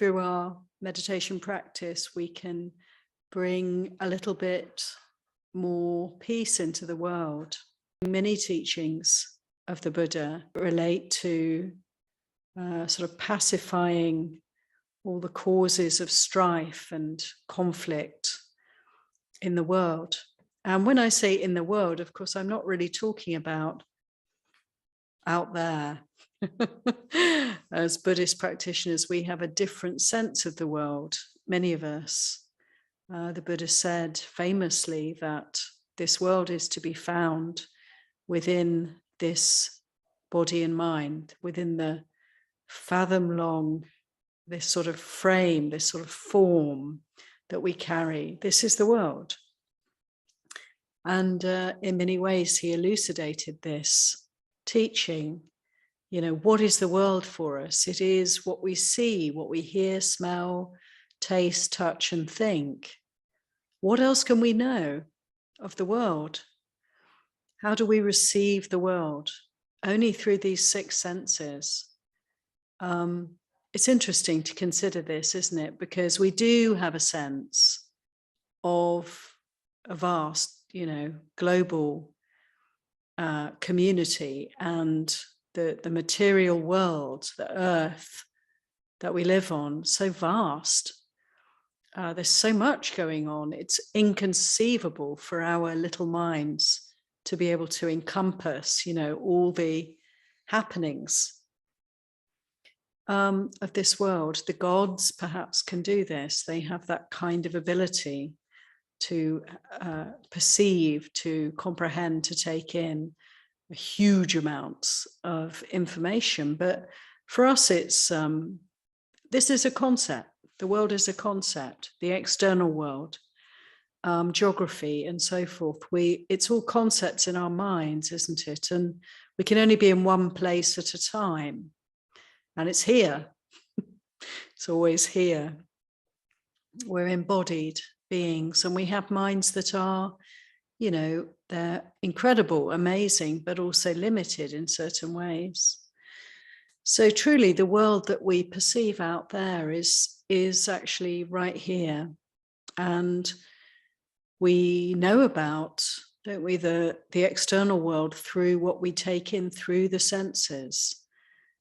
through our meditation practice, we can bring a little bit more peace into the world. Many teachings of the Buddha relate to sort of pacifying all the causes of strife and conflict in the world. And when I say in the world, of course, I'm not really talking about out there. As Buddhist practitioners, we have a different sense of the world, many of us. The Buddha said famously that this world is to be found within this body and mind, within the fathom-long, this sort of frame, this sort of form that we carry. This is the world. And in many ways, he elucidated this teaching. You know, what is the world for us? It is what we see, what we hear, smell, taste, touch, and think. What else can we know of the world? How do we receive the world? Only through these 6 senses. It's interesting to consider this, isn't it? Because we do have a sense of a vast, global community, and the material world, the earth that we live on, so vast. There's so much going on. It's inconceivable for our little minds to be able to encompass, all the happenings of this world. The gods perhaps can do this. They have that kind of ability to perceive, to comprehend, to take in huge amounts of information. But for us, it's this is a concept. The world is a concept, the external world, geography and so forth. It's all concepts in our minds, isn't it? And we can only be in one place at a time. And it's here. It's always here. We're embodied beings, and we have minds that are, they're incredible, amazing, but also limited in certain ways. So truly, the world that we perceive out there is actually right here. And we know about, don't we, the external world through what we take in through the senses,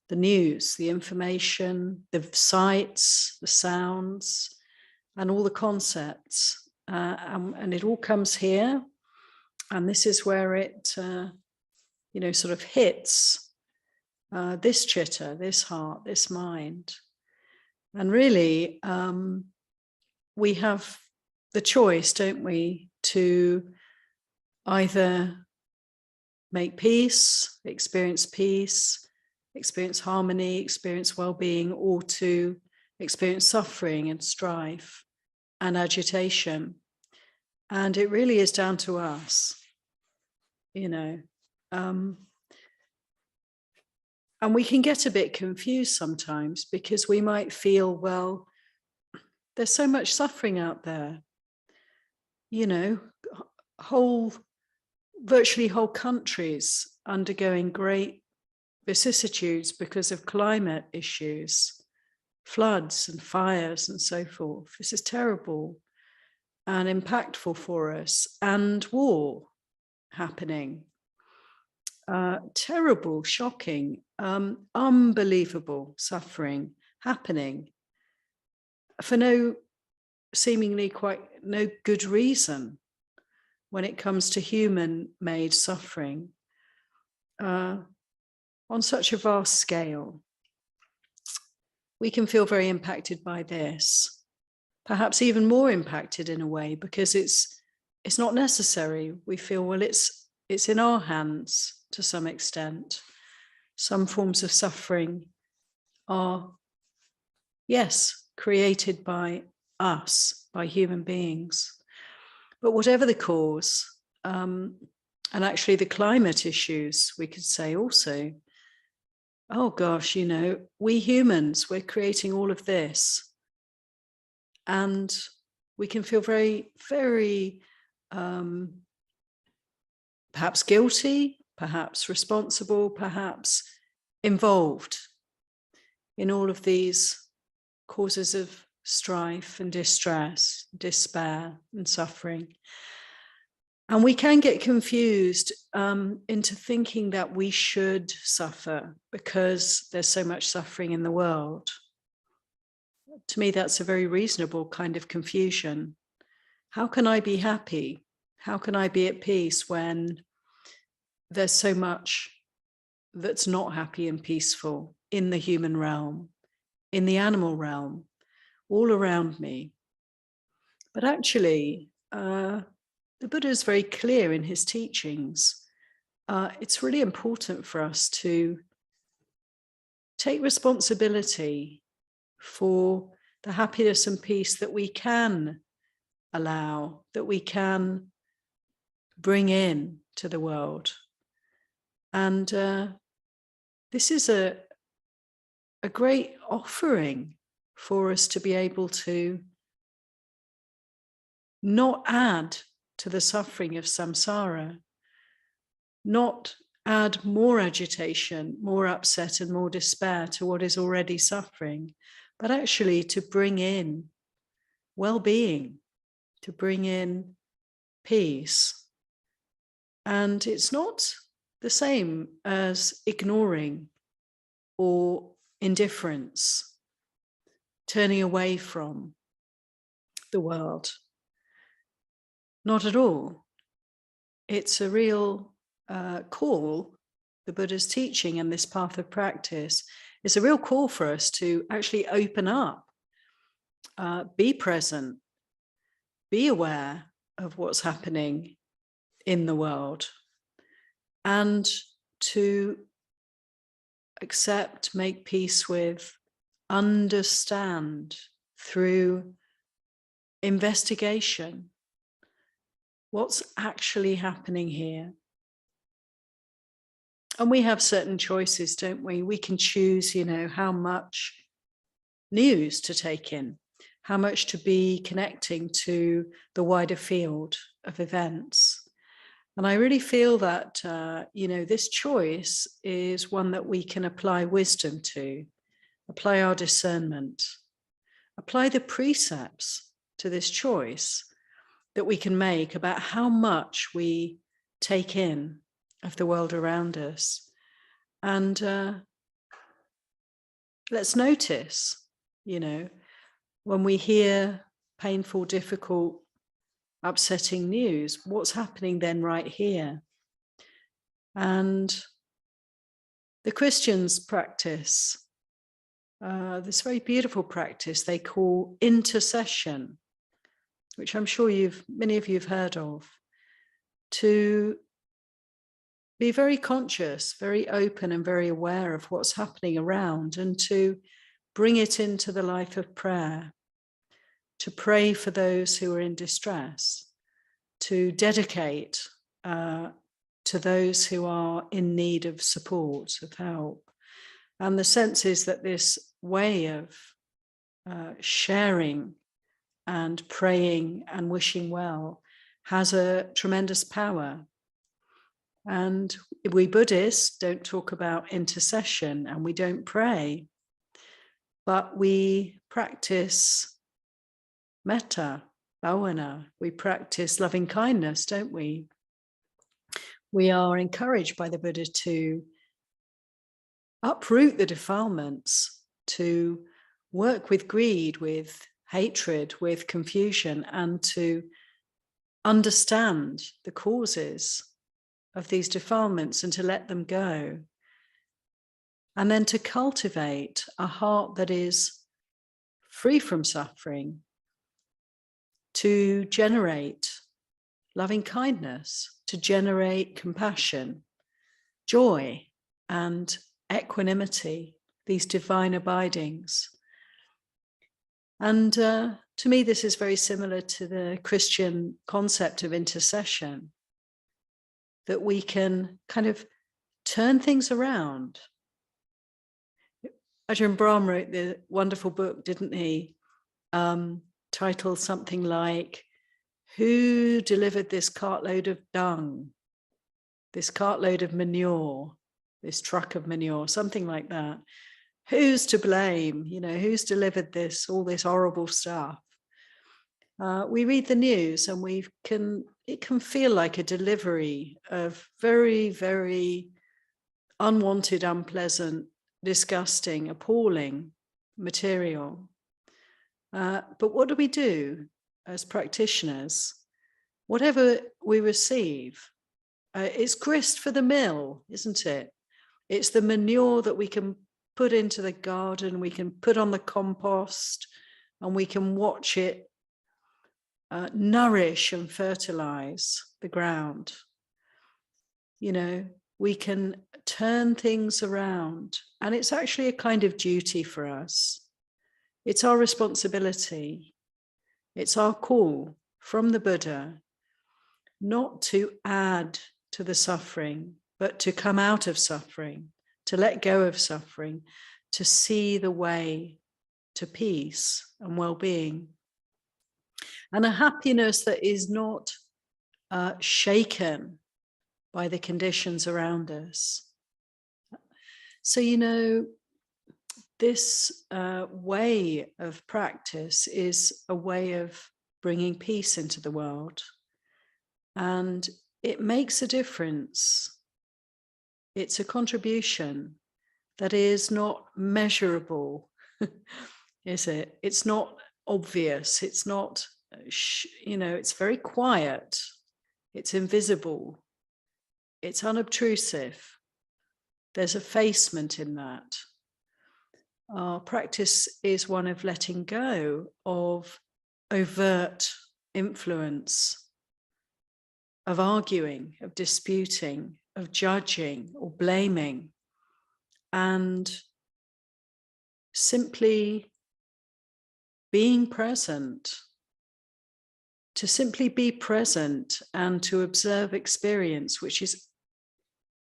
the news, the information, the sights, the sounds, and all the concepts. And it all comes here. And this is where it, sort of hits this chitta, this heart, this mind. And really, we have the choice, don't we, to either make peace, experience harmony, experience well-being, or to experience suffering and strife and agitation. And it really is down to us, and we can get a bit confused sometimes, because we might feel, well, there's so much suffering out there, virtually whole countries undergoing great vicissitudes because of climate issues, floods and fires and so forth. This is terrible and impactful for us. And war happening. Terrible, shocking, unbelievable suffering happening for no good reason when it comes to human-made suffering on such a vast scale. We can feel very impacted by this, perhaps even more impacted in a way, because it's not necessary. We feel, well, it's in our hands to some extent. Some forms of suffering are, yes, created by us, by human beings. But whatever the cause, and actually the climate issues, we could say also, oh gosh, we humans, we're creating all of this. And we can feel very, very perhaps guilty, perhaps responsible, perhaps involved in all of these causes of strife and distress, despair and suffering. And we can get confused into thinking that we should suffer because there's so much suffering in the world. To me, that's a very reasonable kind of confusion. How can I be happy? How can I be at peace when there's so much that's not happy and peaceful in the human realm, in the animal realm, all around me? But actually, the Buddha is very clear in his teachings. It's really important for us to take responsibility for the happiness and peace that we can allow, that we can bring in to the world. And this is a great offering for us to be able to not add to the suffering of samsara, not add more agitation, more upset and more despair to what is already suffering, but actually to bring in well-being, to bring in peace. And it's not the same as ignoring or indifference, turning away from the world. Not at all. It's a real call. The Buddha's teaching and this path of practice is a real call for us to actually open up, be present, be aware of what's happening in the world, and to accept, make peace with, understand through investigation what's actually happening here. And we have certain choices, don't we? We can choose, how much news to take in, how much to be connecting to the wider field of events. And I really feel that, this choice is one that we can apply wisdom to, apply our discernment, apply the precepts to this choice that we can make about how much we take in of the world around us. And let's notice, when we hear painful, difficult, upsetting news, what's happening then right here? And the Christians practice this very beautiful practice they call intercession, which I'm sure many of you have heard of, to be very conscious, very open and very aware of what's happening around, and to bring it into the life of prayer, to pray for those who are in distress, to dedicate to those who are in need of support, of help. And the sense is that this way of sharing and praying and wishing well has a tremendous power. And we Buddhists don't talk about intercession and we don't pray, but we practice metta, bhavana, we practice loving kindness, don't we? We are encouraged by the Buddha to uproot the defilements, to work with greed, with hatred, with confusion, and to understand the causes of these defilements and to let them go. And then to cultivate a heart that is free from suffering, to generate loving kindness, to generate compassion, joy, and equanimity, these divine abidings. And to me, this is very similar to the Christian concept of intercession, that we can kind of turn things around. Ajahn Brahm wrote the wonderful book, didn't he? Titled something like, "Who delivered this cartload of dung, this cartload of manure, this truck of manure," something like that. who's to blame? Who's delivered all this horrible stuff? We read the news and it can feel like a delivery of very, very unwanted, unpleasant, disgusting, appalling material. But what do we do as practitioners? Whatever we receive, it's grist for the mill, isn't it? It's the manure that we can put into the garden, we can put on the compost, and we can watch it nourish and fertilize the ground. We can turn things around, and it's actually a kind of duty for us. It's our responsibility. It's our call from the Buddha not to add to the suffering, but to come out of suffering, to let go of suffering, to see the way to peace and well-being. And a happiness that is not shaken by the conditions around us. So, this way of practice is a way of bringing peace into the world. And it makes a difference. It's a contribution that is not measurable, is it? It's not obvious. It's not, it's very quiet. It's invisible. It's unobtrusive. There's effacement in that. Our practice is one of letting go of overt influence, of arguing, of disputing, of judging or blaming, and simply being present, to simply be present and to observe experience, which is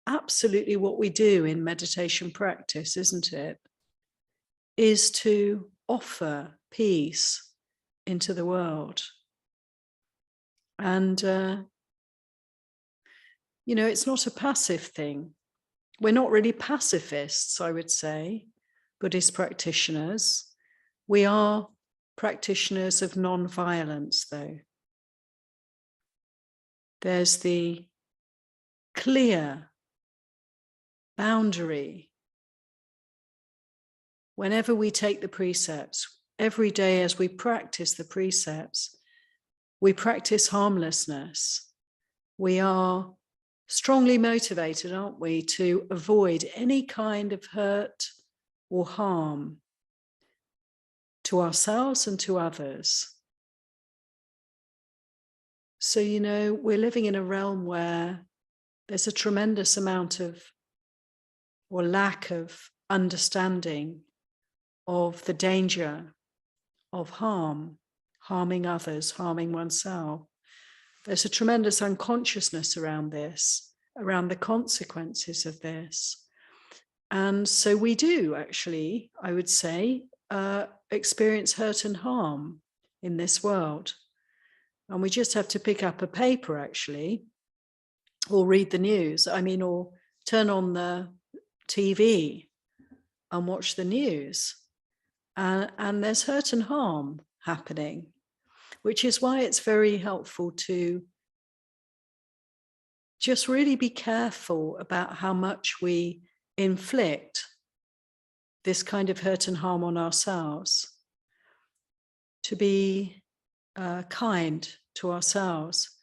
absolutely what we do in meditation practice, isn't it? Is to offer peace into the world. And, it's not a passive thing. We're not really pacifists, I would say, Buddhist practitioners. We are practitioners of non-violence, though. There's the clear boundary. Whenever we take the precepts, every day as we practice the precepts, we practice harmlessness. We are strongly motivated, aren't we, to avoid any kind of hurt or harm to ourselves and to others. So, we're living in a realm where there's a tremendous amount of, or lack of, understanding of the danger of harming others, harming oneself. There's a tremendous unconsciousness around this, around the consequences of this. And so we do actually, I would say, experience hurt and harm in this world. And we just have to pick up a paper actually, or read the news, or turn on the TV and watch the news. And there's hurt and harm happening, which is why it's very helpful to just really be careful about how much we inflict this kind of hurt and harm on ourselves, to be kind to ourselves,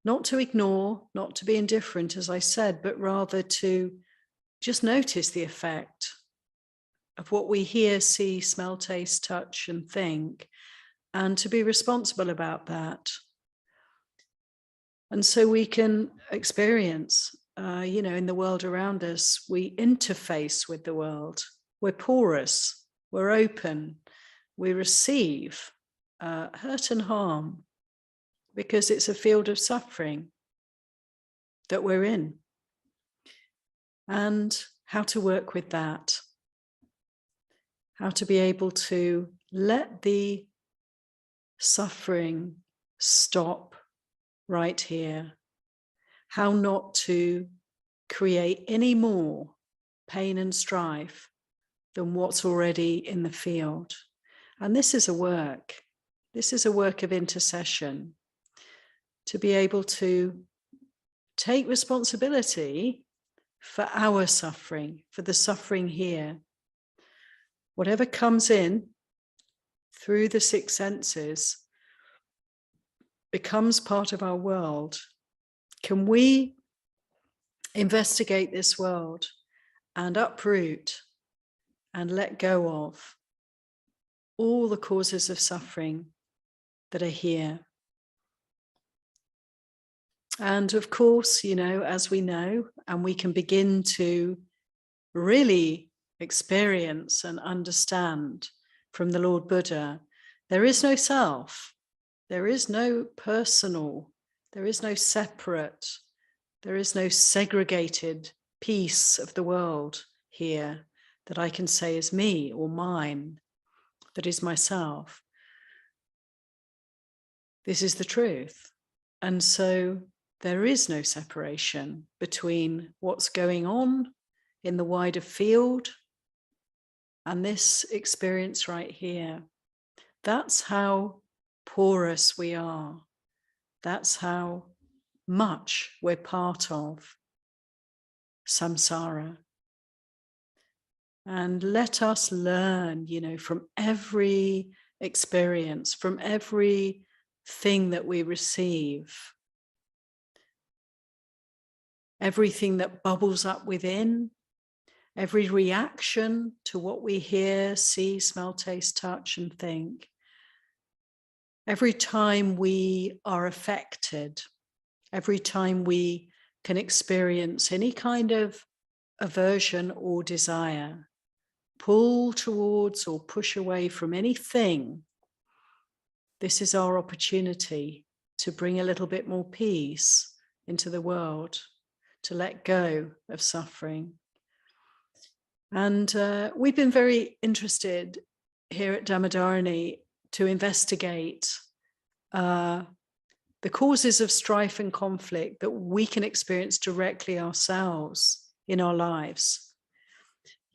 not to ignore, not to be indifferent, as I said, but rather to just notice the effect of what we hear, see, smell, taste, touch, and think, and to be responsible about that. And so we can experience, in the world around us, we interface with the world. We're porous, we're open, we receive hurt and harm because it's a field of suffering that we're in. And how to work with that. How to be able to let the suffering stop right here. How not to create any more pain and strife than what's already in the field. And this is a work. This is a work of intercession, to be able to take responsibility for our suffering, for the suffering here. Whatever comes in through the six senses becomes part of our world. Can we investigate this world and uproot and let go of all the causes of suffering that are here? And of course, as we know, and we can begin to really experience and understand from the Lord Buddha, there is no self, there is no personal, there is no separate, there is no segregated piece of the world here that I can say is me or mine, that is myself. This is the truth. And so there is no separation between what's going on in the wider field and this experience right here. That's how porous we are. That's how much we're part of samsara. And let us learn, from every experience, from every thing that we receive, everything that bubbles up within, every reaction to what we hear, see, smell, taste, touch, and think. Every time we are affected, every time we can experience any kind of aversion or desire, pull towards or push away from anything, this is our opportunity to bring a little bit more peace into the world, to let go of suffering. And we've been very interested here at Dhammadharani to investigate the causes of strife and conflict that we can experience directly ourselves in our lives.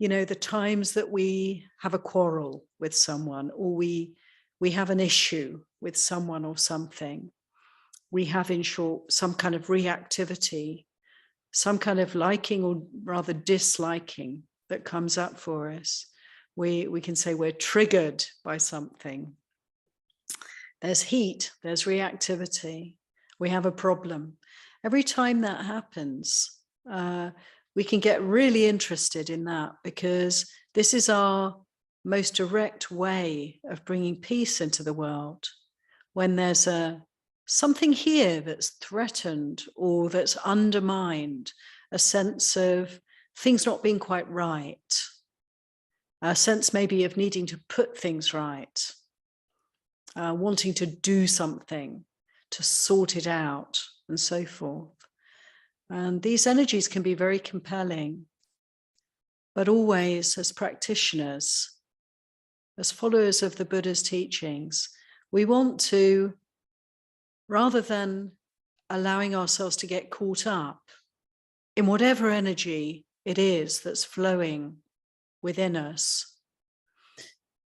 The times that we have a quarrel with someone, or we have an issue with someone or something. We have, in short, some kind of reactivity, some kind of liking or rather disliking that comes up for us. We can say we're triggered by something. There's heat, there's reactivity. We have a problem. Every time that happens, we can get really interested in that, because this is our most direct way of bringing peace into the world. When there's something here that's threatened or that's undermined, a sense of things not being quite right, a sense maybe of needing to put things right, wanting to do something to sort it out, and so forth. And these energies can be very compelling, but always, as practitioners, as followers of the Buddha's teachings, we want to, rather than allowing ourselves to get caught up in whatever energy it is that's flowing within us,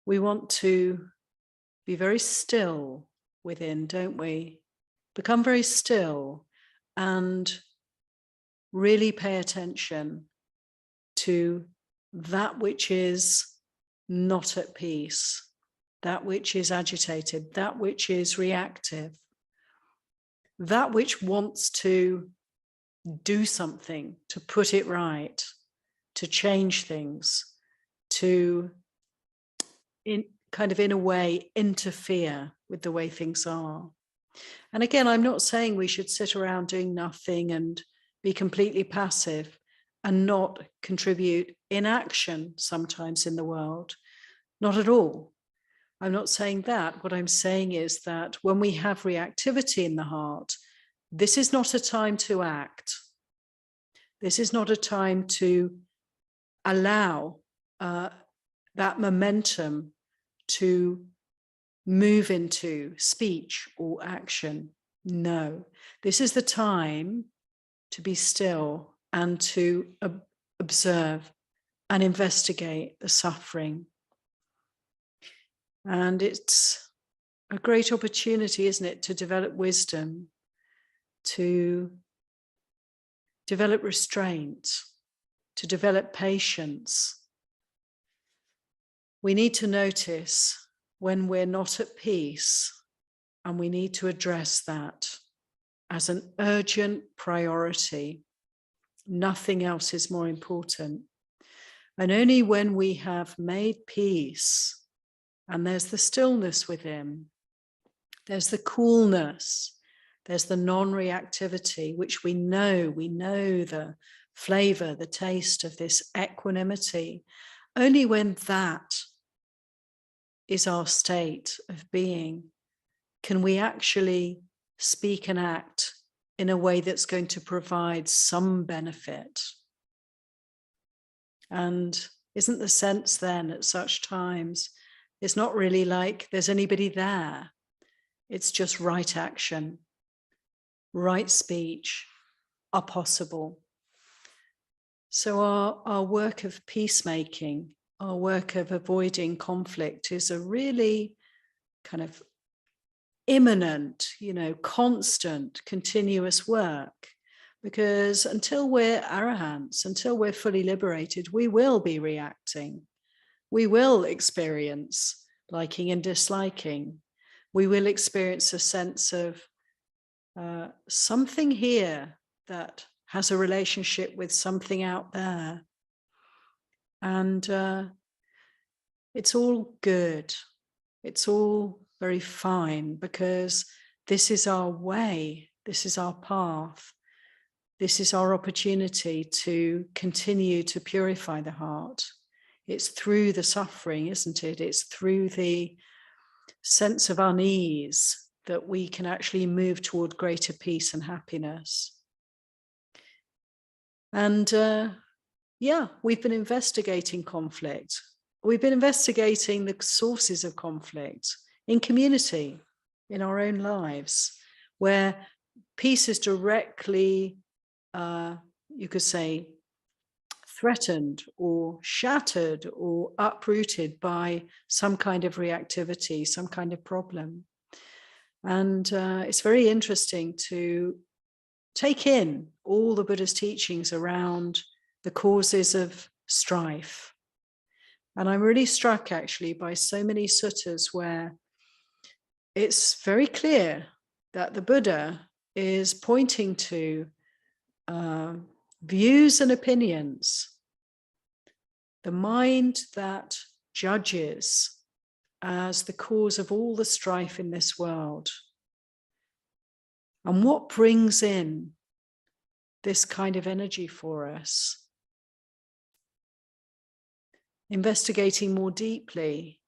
we want to be very still within, don't we? Become very still and really pay attention to that which is not at peace, that which is agitated, that which is reactive, that which wants to do something, to put it right, to change things, to, in a way, interfere with the way things are. And again, I'm not saying we should sit around doing nothing and be completely passive and not contribute in action sometimes in the world. Not at all. I'm not saying that. What I'm saying is that when we have reactivity in the heart, this is not a time to act. This is not a time to allow that momentum to move into speech or action. No, this is the time to be still and to observe and investigate the suffering. And it's a great opportunity, isn't it, to develop wisdom, to develop restraint, to develop patience. We need to notice when we're not at peace, and we need to address that as an urgent priority. Nothing else is more important. And only when we have made peace, and there's the stillness within, there's the coolness, there's the non-reactivity, which we know the flavor, the taste of this equanimity. Only when that is our state of being can we actually speak and act in a way that's going to provide some benefit. And isn't the sense then at such times, it's not really like there's anybody there. It's just right action, right speech are possible. So our work of peacemaking, our work of avoiding conflict is a really kind of imminent, constant, continuous work. Because until we're arahants, until we're fully liberated, we will be reacting. We will experience liking and disliking. We will experience a sense of something here that has a relationship with something out there. And it's all good. It's all very fine, because this is our way. This is our path. This is our opportunity to continue to purify the heart. It's through the suffering, isn't it? It's through the sense of unease that we can actually move toward greater peace and happiness. And we've been investigating conflict. We've been investigating the sources of conflict in community, in our own lives, where peace is directly, you could say, threatened or shattered or uprooted by some kind of reactivity, some kind of problem. And it's very interesting to take in all the Buddha's teachings around the causes of strife. And I'm really struck actually by so many suttas where it's very clear that the Buddha is pointing to views and opinions, the mind that judges as the cause of all the strife in this world. And what brings in this kind of energy for us? Investigating more deeply,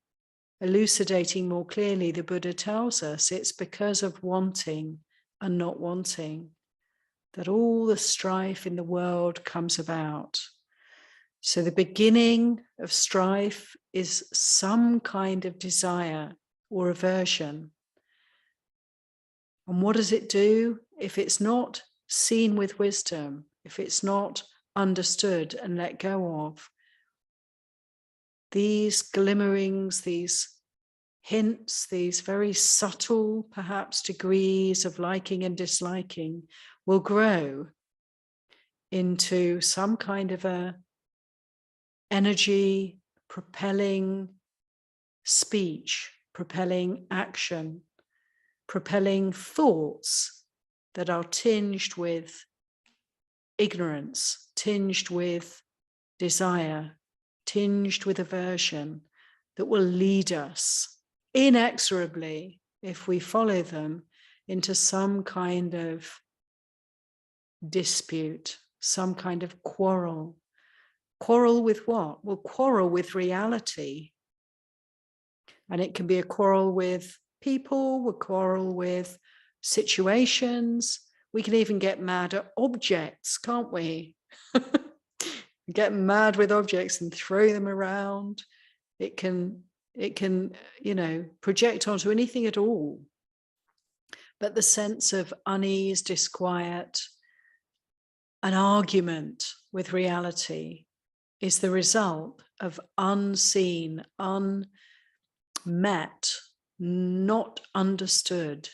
elucidating more clearly, the Buddha tells us it's because of wanting and not wanting that all the strife in the world comes about. So the beginning of strife is some kind of desire or aversion. And what does it do? If it's not seen with wisdom, if it's not understood and let go of, these glimmerings, these hints, these very subtle, perhaps, degrees of liking and disliking will grow into some kind of a energy propelling speech, propelling action, propelling thoughts that are tinged with ignorance, tinged with desire, tinged with aversion, that will lead us inexorably, if we follow them, into some kind of dispute, some kind of quarrel. Quarrel with what? Well, quarrel with reality. And it can be a quarrel with people, a quarrel with situations. We can even get mad at objects, can't we? Get mad with objects and throw them around. It can, project onto anything at all. But the sense of unease, disquiet, an argument with reality is the result of unseen, unmet, not understood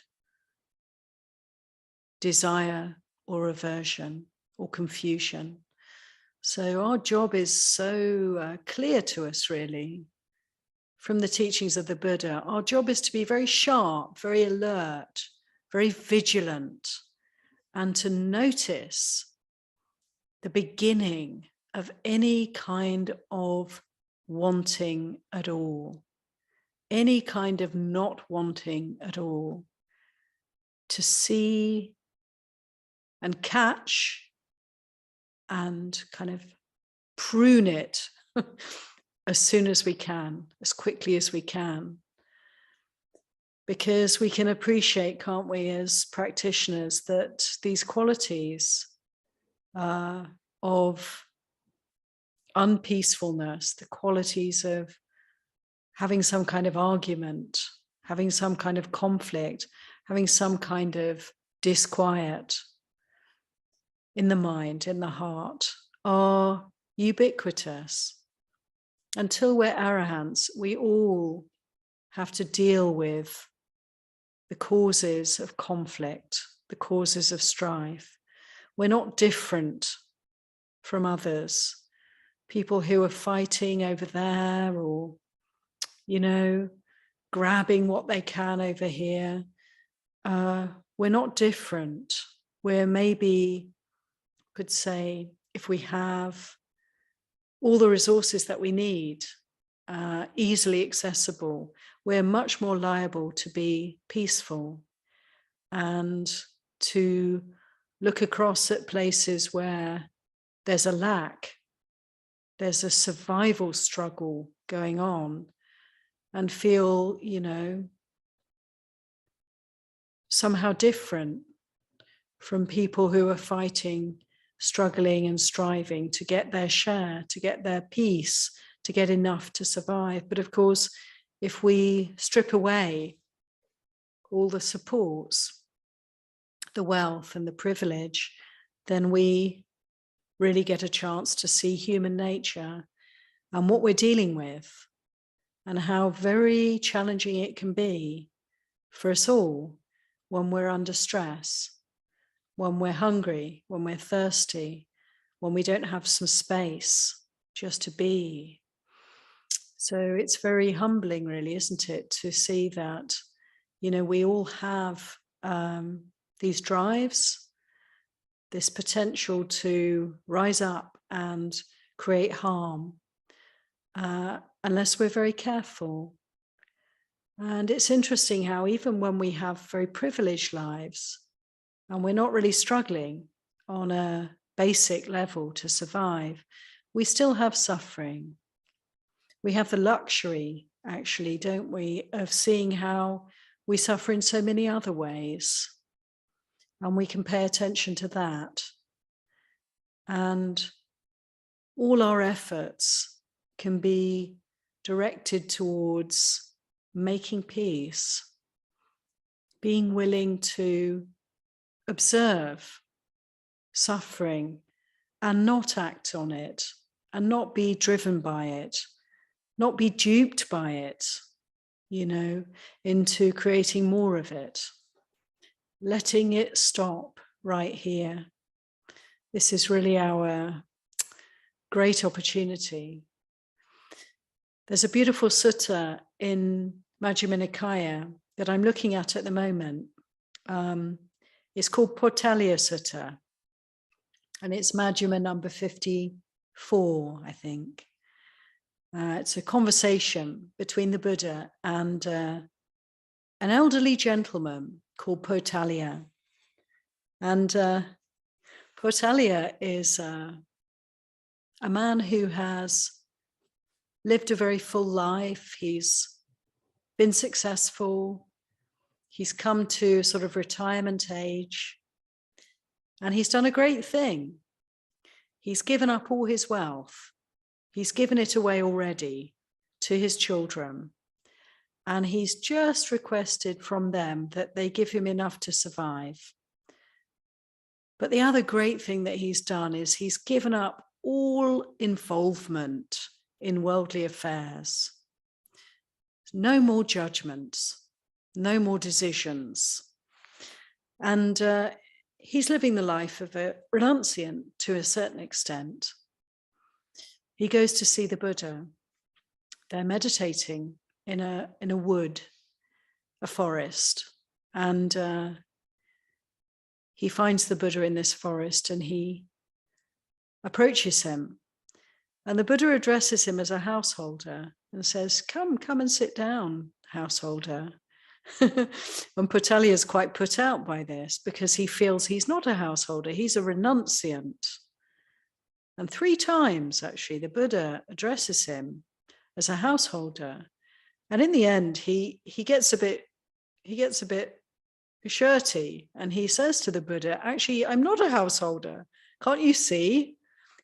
desire or aversion or confusion. So our job is so clear to us, really, from the teachings of the Buddha. Our job is to be very sharp, very alert, very vigilant, and to notice the beginning of any kind of wanting at all, any kind of not wanting at all, to see and catch and kind of prune it as soon as we can, as quickly as we can. Because we can appreciate, can't we, as practitioners, that these qualities of unpeacefulness, the qualities of having some kind of argument, having some kind of conflict, having some kind of disquiet in the mind, in the heart, are ubiquitous. Until we're arahants, we all have to deal with the causes of conflict, the causes of strife. We're not different from others, people who are fighting over there or, grabbing what they can over here. We're not different. We're maybe, could say, if we have all the resources that we need, easily accessible, we're much more liable to be peaceful and to look across at places where there's a lack, there's a survival struggle going on, and feel, somehow different from people who are fighting, struggling and striving to get their share, to get their peace, to get enough to survive. But of course, if we strip away all the supports, the wealth and the privilege, then we really get a chance to see human nature and what we're dealing with, and how very challenging it can be for us all when we're under stress, when we're hungry, when we're thirsty, when we don't have some space just to be. So it's very humbling, really, isn't it, to see that, we all have these drives, this potential to rise up and create harm, unless we're very careful. And it's interesting how even when we have very privileged lives and we're not really struggling on a basic level to survive, we still have suffering. We have the luxury, actually, don't we, of seeing how we suffer in so many other ways. And we can pay attention to that. And all our efforts can be directed towards making peace, being willing to observe suffering and not act on it, and not be driven by it, not be duped by it, into creating more of it, letting it stop right here. This is really our great opportunity. There's a beautiful sutta in Majjhima Nikaya that I'm looking at the moment. It's called Potalya Sutta, and it's Majjhima number 54, I think. It's a conversation between the Buddha and an elderly gentleman called Potalya. And Potalya is a man who has lived a very full life. He's been successful. He's come to sort of retirement age. And he's done a great thing. He's given up all his wealth. He's given it away already to his children. And he's just requested from them that they give him enough to survive. But the other great thing that he's done is he's given up all involvement in worldly affairs. No more judgments, no more decisions. And he's living the life of a renunciant to a certain extent. He goes to see the Buddha. They're meditating in a wood, a forest, and he finds the Buddha in this forest and he approaches him. And the Buddha addresses him as a householder and says, come and sit down, householder. And Putaliya is quite put out by this because he feels he's not a householder, he's a renunciant. And 3 times, actually, the Buddha addresses him as a householder. And in the end, he gets a bit shirty, and he says to the Buddha, actually, I'm not a householder. Can't you see?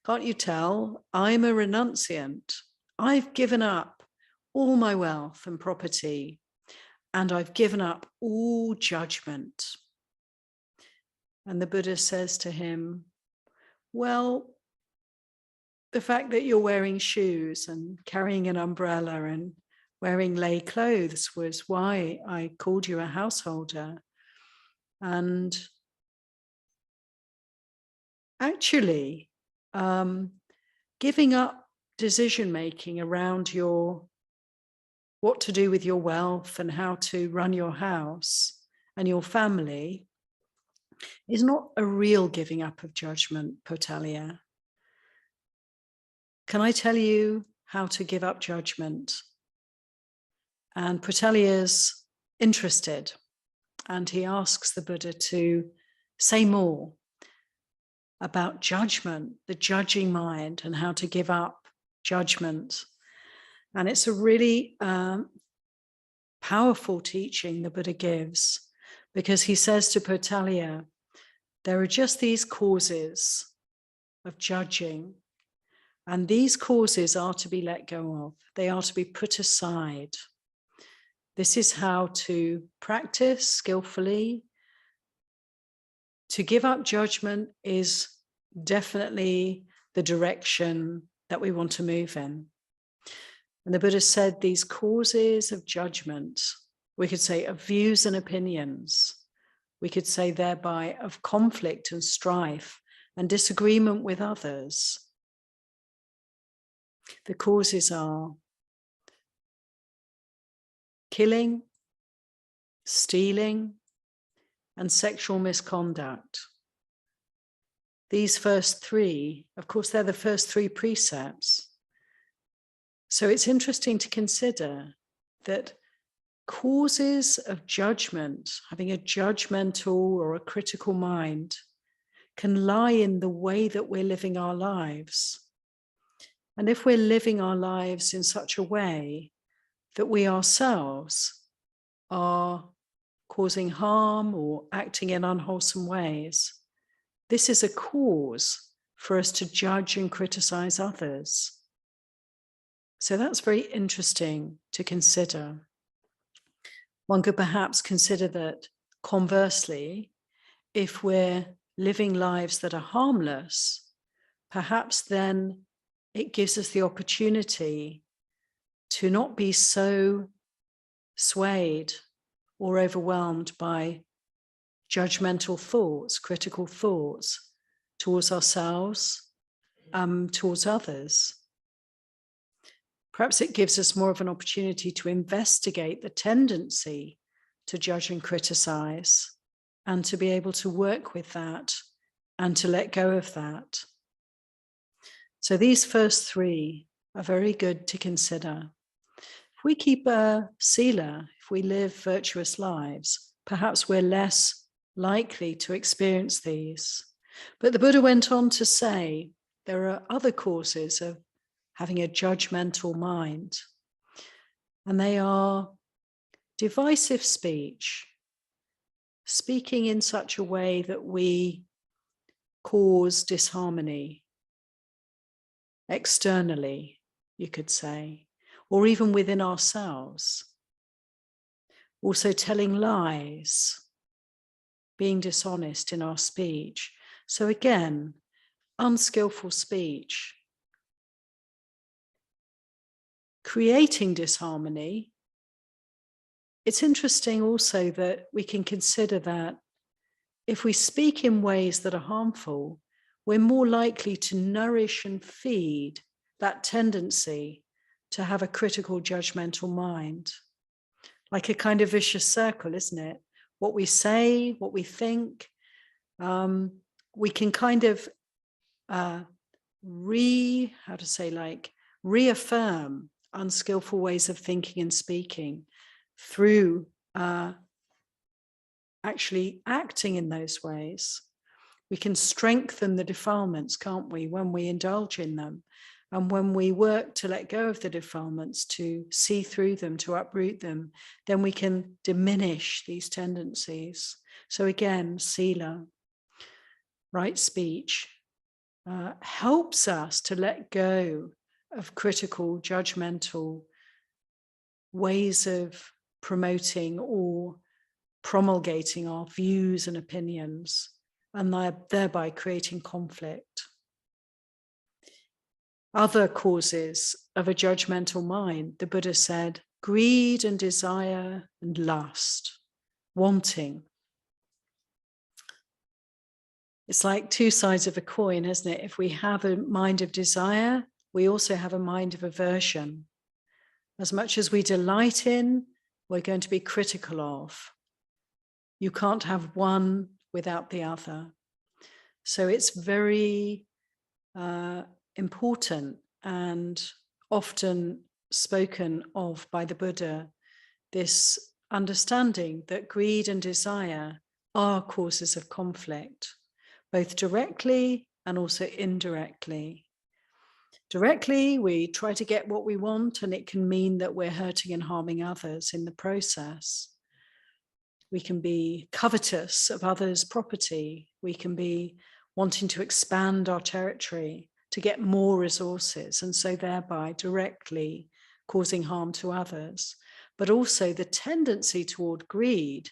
Can't you tell? I'm a renunciant. I've given up all my wealth and property, and I've given up all judgment. And the Buddha says to him, well, the fact that you're wearing shoes and carrying an umbrella and wearing lay clothes was why I called you a householder. And actually, giving up decision-making around what to do with your wealth and how to run your house and your family is not a real giving up of judgment, Putaliya. Can I tell you how to give up judgment? And Putaliya's interested, and he asks the Buddha to say more about judgment, the judging mind, and how to give up judgment. And it's a really powerful teaching the Buddha gives, because he says to Putaliya, there are just these causes of judging, and these causes are to be let go of. They are to be put aside. This is how to practice skillfully. To give up judgment is definitely the direction that we want to move in. And the Buddha said these causes of judgment, we could say of views and opinions, we could say thereby of conflict and strife and disagreement with others. The causes are killing, stealing, and sexual misconduct. These first 3, of course, they're the first 3 precepts. So it's interesting to consider that causes of judgment, having a judgmental or a critical mind, can lie in the way that we're living our lives. And if we're living our lives in such a way that we ourselves are causing harm or acting in unwholesome ways, this is a cause for us to judge and criticize others. So that's very interesting to consider. One could perhaps consider that conversely, if we're living lives that are harmless, perhaps then it gives us the opportunity to not be so swayed or overwhelmed by judgmental thoughts, critical thoughts towards ourselves, towards others. Perhaps it gives us more of an opportunity to investigate the tendency to judge and criticize, and to be able to work with that and to let go of that. So these first 3 are very good to consider. If we keep a sila, if we live virtuous lives, perhaps we're less likely to experience these. But the Buddha went on to say there are other causes of having a judgmental mind, and they are divisive speech, speaking in such a way that we cause disharmony externally, you could say, or even within ourselves. Also telling lies, being dishonest in our speech. So again, unskillful speech, creating disharmony. It's interesting also that we can consider that if we speak in ways that are harmful, we're more likely to nourish and feed that tendency to have a critical, judgmental mind. Like a kind of vicious circle, isn't it? What we say, what we think, we can kind of reaffirm unskillful ways of thinking and speaking through actually acting in those ways. We can strengthen the defilements, can't we, when we indulge in them? And when we work to let go of the defilements, to see through them, to uproot them, then we can diminish these tendencies. So again, sila, right speech, helps us to let go of critical, judgmental ways of promoting or promulgating our views and opinions, and thereby creating conflict. Other causes of a judgmental mind, the Buddha said, greed and desire and lust, wanting. It's like two sides of a coin, isn't it? If we have a mind of desire, we also have a mind of aversion. As much as we delight in, we're going to be critical of. You can't have one without the other. So it's very important and often spoken of by the Buddha, this understanding that greed and desire are causes of conflict, both directly and also indirectly. Directly, we try to get what we want, and it can mean that we're hurting and harming others in the process. We can be covetous of others' property. We can be wanting to expand our territory to get more resources, and so thereby directly causing harm to others. But also the tendency toward greed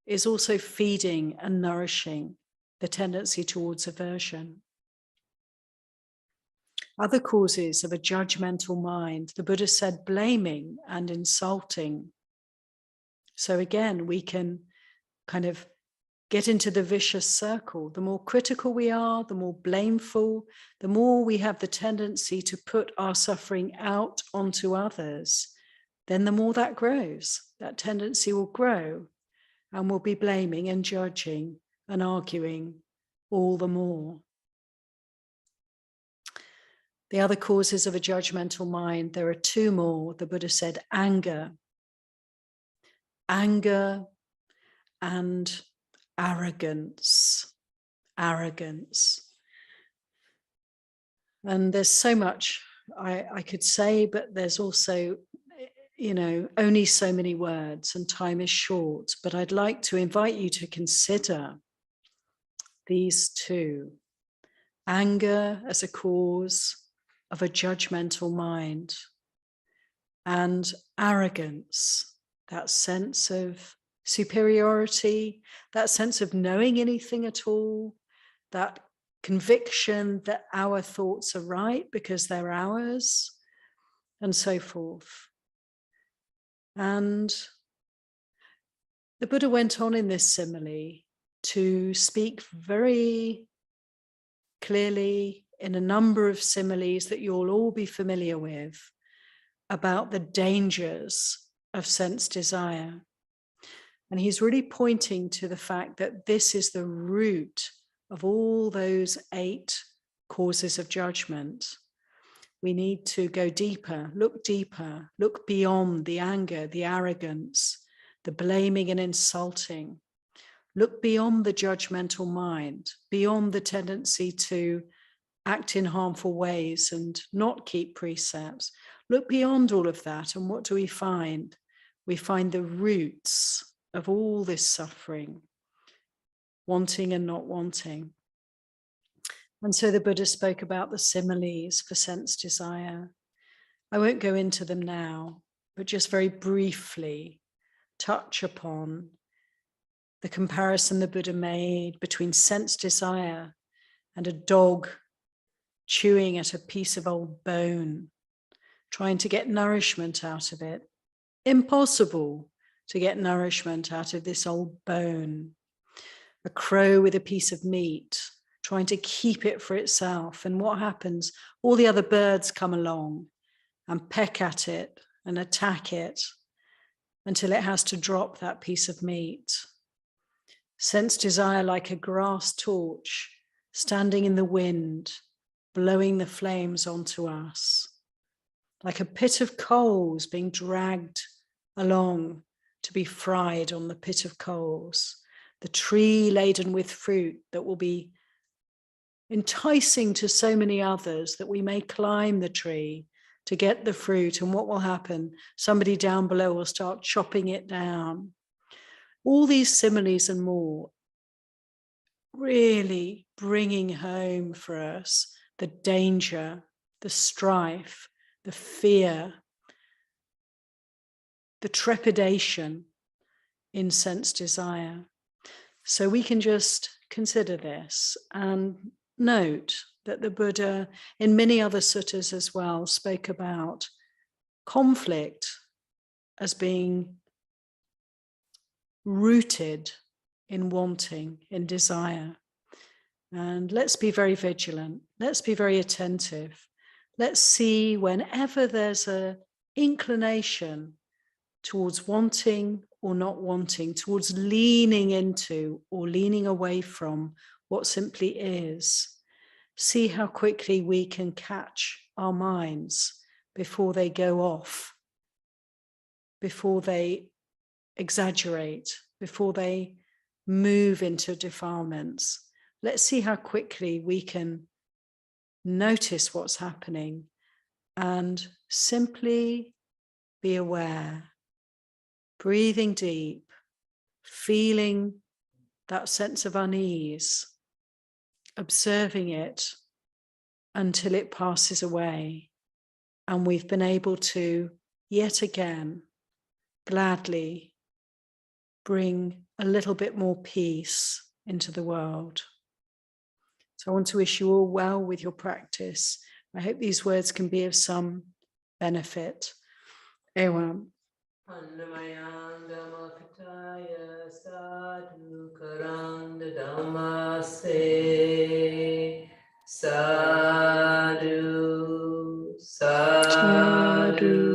is also feeding and nourishing the tendency towards aversion. Other causes of a judgmental mind, the Buddha said, blaming and insulting. So again, we can kind of get into the vicious circle. The more critical we are, the more blameful, the more we have the tendency to put our suffering out onto others, then the more that grows. That tendency will grow, and we'll be blaming and judging and arguing all the more. The other causes of a judgmental mind, there are two more. The Buddha said anger. Anger and arrogance. Arrogance. And there's so much I could say, but there's also, only so many words and time is short. But I'd like to invite you to consider these two. Anger as a cause of a judgmental mind, and arrogance, that sense of superiority, that sense of knowing anything at all, that conviction that our thoughts are right because they're ours, and so forth. And the Buddha went on in this simile to speak very clearly in a number of similes that you'll all be familiar with about the dangers of sense desire. And he's really pointing to the fact that this is the root of all those 8 causes of judgment. We need to go deeper, look beyond the anger, the arrogance, the blaming and insulting. Look beyond the judgmental mind, beyond the tendency to act in harmful ways and not keep precepts. Look beyond all of that, and what do we find? We find the roots of all this suffering, wanting and not wanting. And so the Buddha spoke about the similes for sense desire. I won't go into them now, but just very briefly touch upon the comparison the Buddha made between sense desire and a dog chewing at a piece of old bone, trying to get nourishment out of it. Impossible to get nourishment out of this old bone. A crow with a piece of meat, trying to keep it for itself. And what happens? All the other birds come along and peck at it and attack it until it has to drop that piece of meat. Sense desire like a grass torch standing in the wind, blowing the flames onto us, like a pit of coals being dragged along to be fried on the pit of coals, the tree laden with fruit that will be enticing to so many others that we may climb the tree to get the fruit. And what will happen? Somebody down below will start chopping it down. All these similes and more, really bringing home for us the danger, the strife, the fear, the trepidation in sense desire. So we can just consider this and note that the Buddha, in many other suttas as well, spoke about conflict as being rooted in wanting, in desire. And let's be very vigilant. Let's be very attentive. Let's see whenever there's an inclination towards wanting or not wanting, towards leaning into or leaning away from what simply is. See how quickly we can catch our minds before they go off, before they exaggerate, before they move into defilements. Let's see how quickly we can notice what's happening and simply be aware, breathing deep, feeling that sense of unease, observing it until it passes away. And we've been able to, yet again, gladly bring a little bit more peace into the world. So I want to wish you all well with your practice. I hope these words can be of some benefit. Ewan. Annamayandamapitaya sadhu karanda dhamase sadhu sadhu